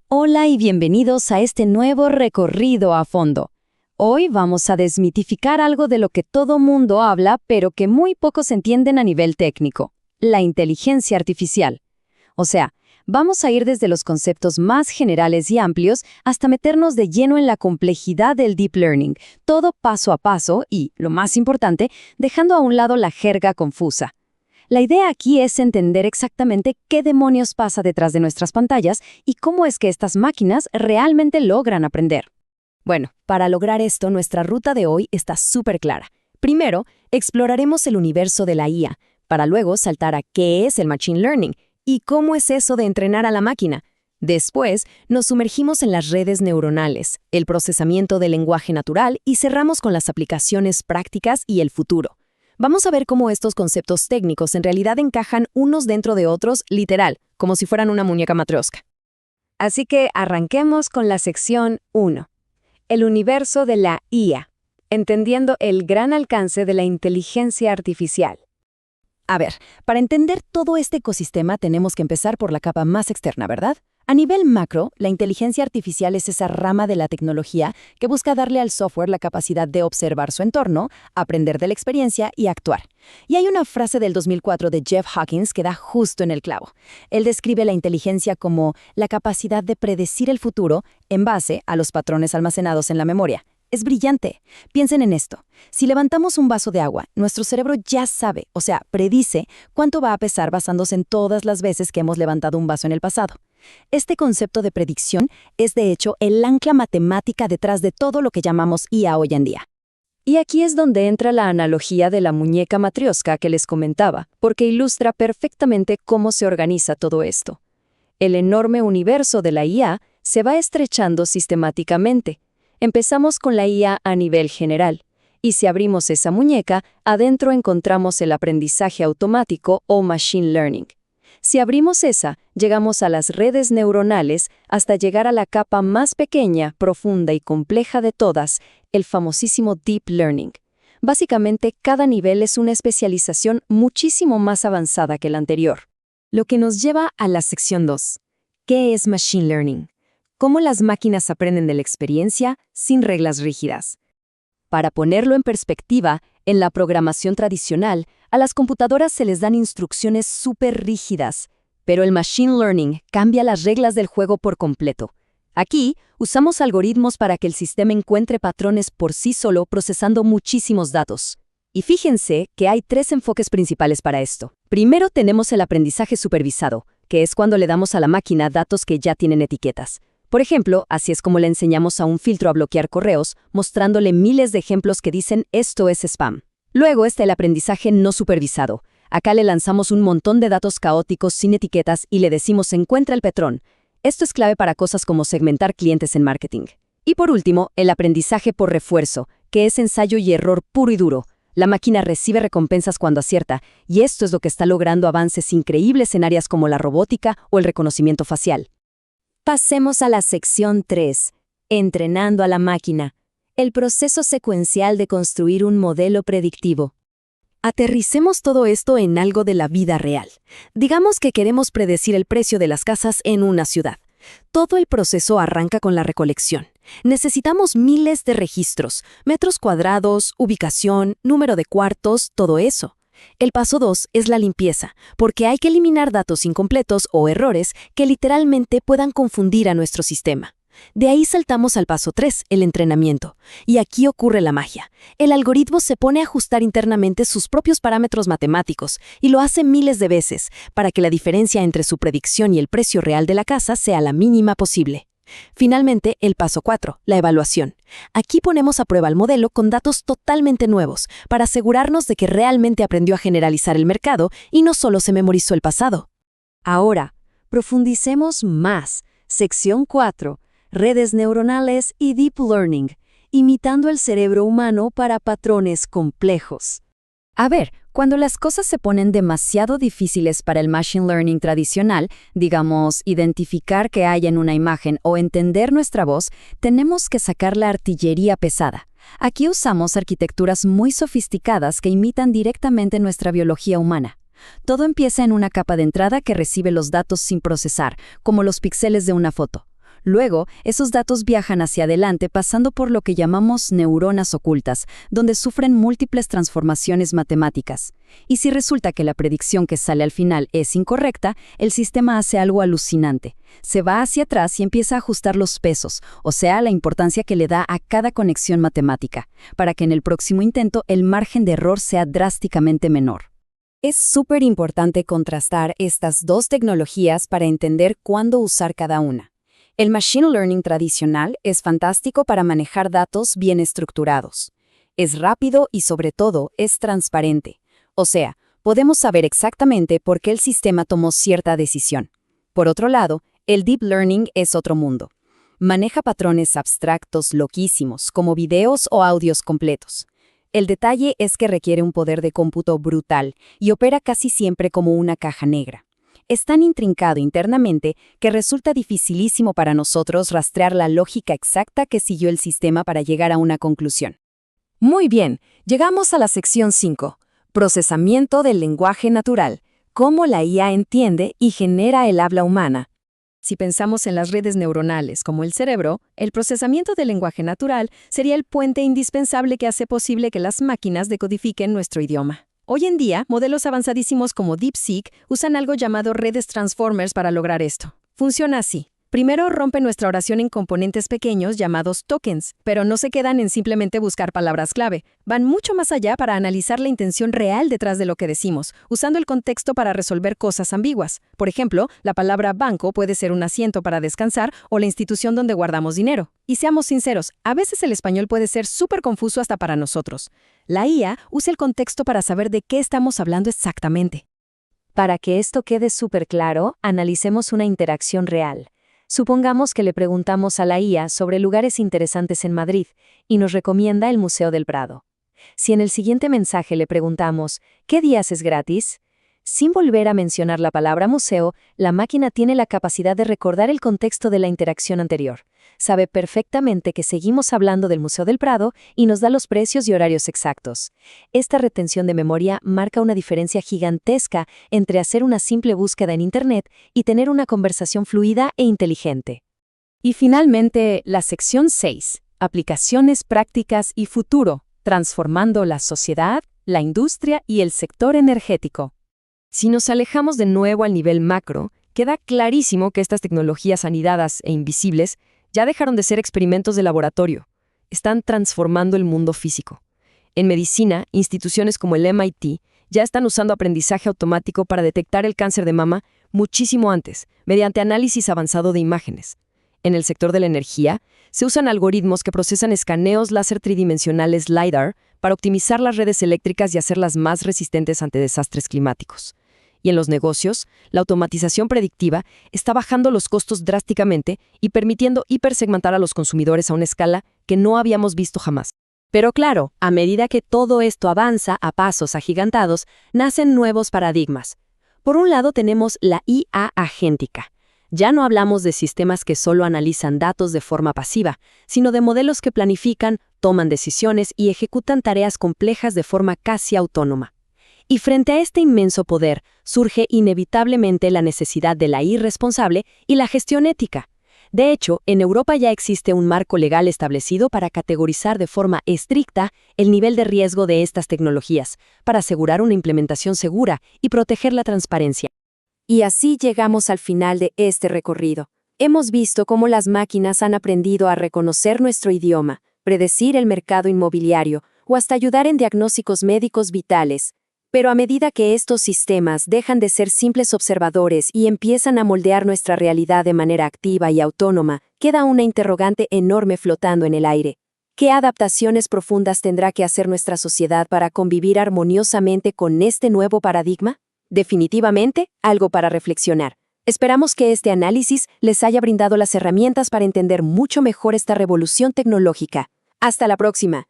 Hola y bienvenidos a este nuevo recorrido a fondo. Hoy vamos a desmitificar algo de lo que todo mundo habla, pero que muy pocos entienden a nivel técnico: la inteligencia artificial. O sea, vamos a ir desde los conceptos más generales y amplios hasta meternos de lleno en la complejidad del deep learning, todo paso a paso y, lo más importante, dejando a un lado la jerga confusa. La idea aquí es entender exactamente qué demonios pasa detrás de nuestras pantallas y cómo es que estas máquinas realmente logran aprender. Bueno, para lograr esto, nuestra ruta de hoy está súper clara. Primero, exploraremos el universo de la IA, para luego saltar a qué es el Machine Learning y cómo es eso de entrenar a la máquina. Después, nos sumergimos en las redes neuronales, el procesamiento del lenguaje natural y cerramos con las aplicaciones prácticas y el futuro. Vamos a ver cómo estos conceptos técnicos en realidad encajan unos dentro de otros, literal, como si fueran una muñeca matrioska. Así que arranquemos con la sección 1. El universo de la IA, entendiendo el gran alcance de la inteligencia artificial. A ver, para entender todo este ecosistema tenemos que empezar por la capa más externa, ¿verdad? A nivel macro, la inteligencia artificial es esa rama de la tecnología que busca darle al software la capacidad de observar su entorno, aprender de la experiencia y actuar. Y hay una frase del 2004 de Jeff Hawkins que da justo en el clavo. Él describe la inteligencia como la capacidad de predecir el futuro en base a los patrones almacenados en la memoria. Es brillante. Piensen en esto. Si levantamos un vaso de agua, nuestro cerebro ya sabe, o sea, predice cuánto va a pesar basándose en todas las veces que hemos levantado un vaso en el pasado. Este concepto de predicción es, de hecho, el ancla matemática detrás de todo lo que llamamos IA hoy en día. Y aquí es donde entra la analogía de la muñeca matrioska que les comentaba, porque ilustra perfectamente cómo se organiza todo esto. El enorme universo de la IA se va estrechando sistemáticamente. Empezamos con la IA a nivel general, y si abrimos esa muñeca, adentro encontramos el aprendizaje automático o machine learning. Si abrimos esa, llegamos a las redes neuronales hasta llegar a la capa más pequeña, profunda y compleja de todas, el famosísimo deep learning. Básicamente, cada nivel es una especialización muchísimo más avanzada que la anterior. Lo que nos lleva a la sección 2. ¿Qué es machine learning? ¿Cómo las máquinas aprenden de la experiencia sin reglas rígidas? Para ponerlo en perspectiva, en la programación tradicional, a las computadoras se les dan instrucciones súper rígidas, pero el machine learning cambia las reglas del juego por completo. Aquí, usamos algoritmos para que el sistema encuentre patrones por sí solo procesando muchísimos datos. Y fíjense que hay 3 enfoques principales para esto. Primero tenemos el aprendizaje supervisado, que es cuando le damos a la máquina datos que ya tienen etiquetas. Por ejemplo, así es como le enseñamos a un filtro a bloquear correos, mostrándole miles de ejemplos que dicen «esto es spam». Luego está el aprendizaje no supervisado. Acá le lanzamos un montón de datos caóticos sin etiquetas y le decimos «encuentra el patrón». Esto es clave para cosas como segmentar clientes en marketing. Y por último, el aprendizaje por refuerzo, que es ensayo y error puro y duro. La máquina recibe recompensas cuando acierta, y esto es lo que está logrando avances increíbles en áreas como la robótica o el reconocimiento facial. Pasemos a la sección 3, entrenando a la máquina, el proceso secuencial de construir un modelo predictivo. Aterricemos todo esto en algo de la vida real. Digamos que queremos predecir el precio de las casas en una ciudad. Todo el proceso arranca con la recolección. Necesitamos miles de registros, metros cuadrados, ubicación, número de cuartos, todo eso. El paso 2 es la limpieza, porque hay que eliminar datos incompletos o errores que literalmente puedan confundir a nuestro sistema. De ahí saltamos al paso 3, el entrenamiento. Y aquí ocurre la magia. El algoritmo se pone a ajustar internamente sus propios parámetros matemáticos y lo hace miles de veces para que la diferencia entre su predicción y el precio real de la casa sea la mínima posible. Finalmente, el paso 4, la evaluación. Aquí ponemos a prueba el modelo con datos totalmente nuevos para asegurarnos de que realmente aprendió a generalizar el mercado y no solo se memorizó el pasado. Ahora, profundicemos más. Sección 4. Redes neuronales y deep learning, imitando el cerebro humano para patrones complejos. A ver, cuando las cosas se ponen demasiado difíciles para el machine learning tradicional, digamos, identificar qué hay en una imagen o entender nuestra voz, tenemos que sacar la artillería pesada. Aquí usamos arquitecturas muy sofisticadas que imitan directamente nuestra biología humana. Todo empieza en una capa de entrada que recibe los datos sin procesar, como los píxeles de una foto. Luego, esos datos viajan hacia adelante pasando por lo que llamamos neuronas ocultas, donde sufren múltiples transformaciones matemáticas. Y si resulta que la predicción que sale al final es incorrecta, el sistema hace algo alucinante. Se va hacia atrás y empieza a ajustar los pesos, o sea, la importancia que le da a cada conexión matemática, para que en el próximo intento el margen de error sea drásticamente menor. Es súper importante contrastar estas dos tecnologías para entender cuándo usar cada una. El Machine Learning tradicional es fantástico para manejar datos bien estructurados. Es rápido y, sobre todo, es transparente. O sea, podemos saber exactamente por qué el sistema tomó cierta decisión. Por otro lado, el Deep Learning es otro mundo. Maneja patrones abstractos loquísimos, como videos o audios completos. El detalle es que requiere un poder de cómputo brutal y opera casi siempre como una caja negra. Es tan intrincado internamente que resulta dificilísimo para nosotros rastrear la lógica exacta que siguió el sistema para llegar a una conclusión. Muy bien, llegamos a la sección 5, procesamiento del lenguaje natural, cómo la IA entiende y genera el habla humana. Si pensamos en las redes neuronales como el cerebro, el procesamiento del lenguaje natural sería el puente indispensable que hace posible que las máquinas decodifiquen nuestro idioma. Hoy en día, modelos avanzadísimos como DeepSeek usan algo llamado redes transformers para lograr esto. Funciona así. Primero rompe nuestra oración en componentes pequeños llamados tokens, pero no se quedan en simplemente buscar palabras clave. Van mucho más allá para analizar la intención real detrás de lo que decimos, usando el contexto para resolver cosas ambiguas. Por ejemplo, la palabra banco puede ser un asiento para descansar o la institución donde guardamos dinero. Y seamos sinceros, a veces el español puede ser súper confuso hasta para nosotros. La IA usa el contexto para saber de qué estamos hablando exactamente. Para que esto quede súper claro, analicemos una interacción real. Supongamos que le preguntamos a la IA sobre lugares interesantes en Madrid y nos recomienda el Museo del Prado. Si en el siguiente mensaje le preguntamos, ¿qué días es gratis? Sin volver a mencionar la palabra museo, la máquina tiene la capacidad de recordar el contexto de la interacción anterior. Sabe perfectamente que seguimos hablando del Museo del Prado y nos da los precios y horarios exactos. Esta retención de memoria marca una diferencia gigantesca entre hacer una simple búsqueda en Internet y tener una conversación fluida e inteligente. Y finalmente, la sección 6, aplicaciones prácticas y futuro, transformando la sociedad, la industria y el sector energético. Si nos alejamos de nuevo al nivel macro, queda clarísimo que estas tecnologías anidadas e invisibles ya dejaron de ser experimentos de laboratorio. Están transformando el mundo físico. En medicina, instituciones como el MIT ya están usando aprendizaje automático para detectar el cáncer de mama muchísimo antes, mediante análisis avanzado de imágenes. En el sector de la energía, se usan algoritmos que procesan escaneos láser tridimensionales LiDAR para optimizar las redes eléctricas y hacerlas más resistentes ante desastres climáticos. Y en los negocios, la automatización predictiva está bajando los costos drásticamente y permitiendo hipersegmentar a los consumidores a una escala que no habíamos visto jamás. Pero claro, a medida que todo esto avanza a pasos agigantados, nacen nuevos paradigmas. Por un lado tenemos la IA agéntica. Ya no hablamos de sistemas que solo analizan datos de forma pasiva, sino de modelos que planifican, toman decisiones y ejecutan tareas complejas de forma casi autónoma. Y frente a este inmenso poder, surge inevitablemente la necesidad de la IA responsable y la gestión ética. De hecho, en Europa ya existe un marco legal establecido para categorizar de forma estricta el nivel de riesgo de estas tecnologías, para asegurar una implementación segura y proteger la transparencia. Y así llegamos al final de este recorrido. Hemos visto cómo las máquinas han aprendido a reconocer nuestro idioma, predecir el mercado inmobiliario o hasta ayudar en diagnósticos médicos vitales. Pero a medida que estos sistemas dejan de ser simples observadores y empiezan a moldear nuestra realidad de manera activa y autónoma, queda una interrogante enorme flotando en el aire. ¿Qué adaptaciones profundas tendrá que hacer nuestra sociedad para convivir armoniosamente con este nuevo paradigma? Definitivamente, algo para reflexionar. Esperamos que este análisis les haya brindado las herramientas para entender mucho mejor esta revolución tecnológica. Hasta la próxima.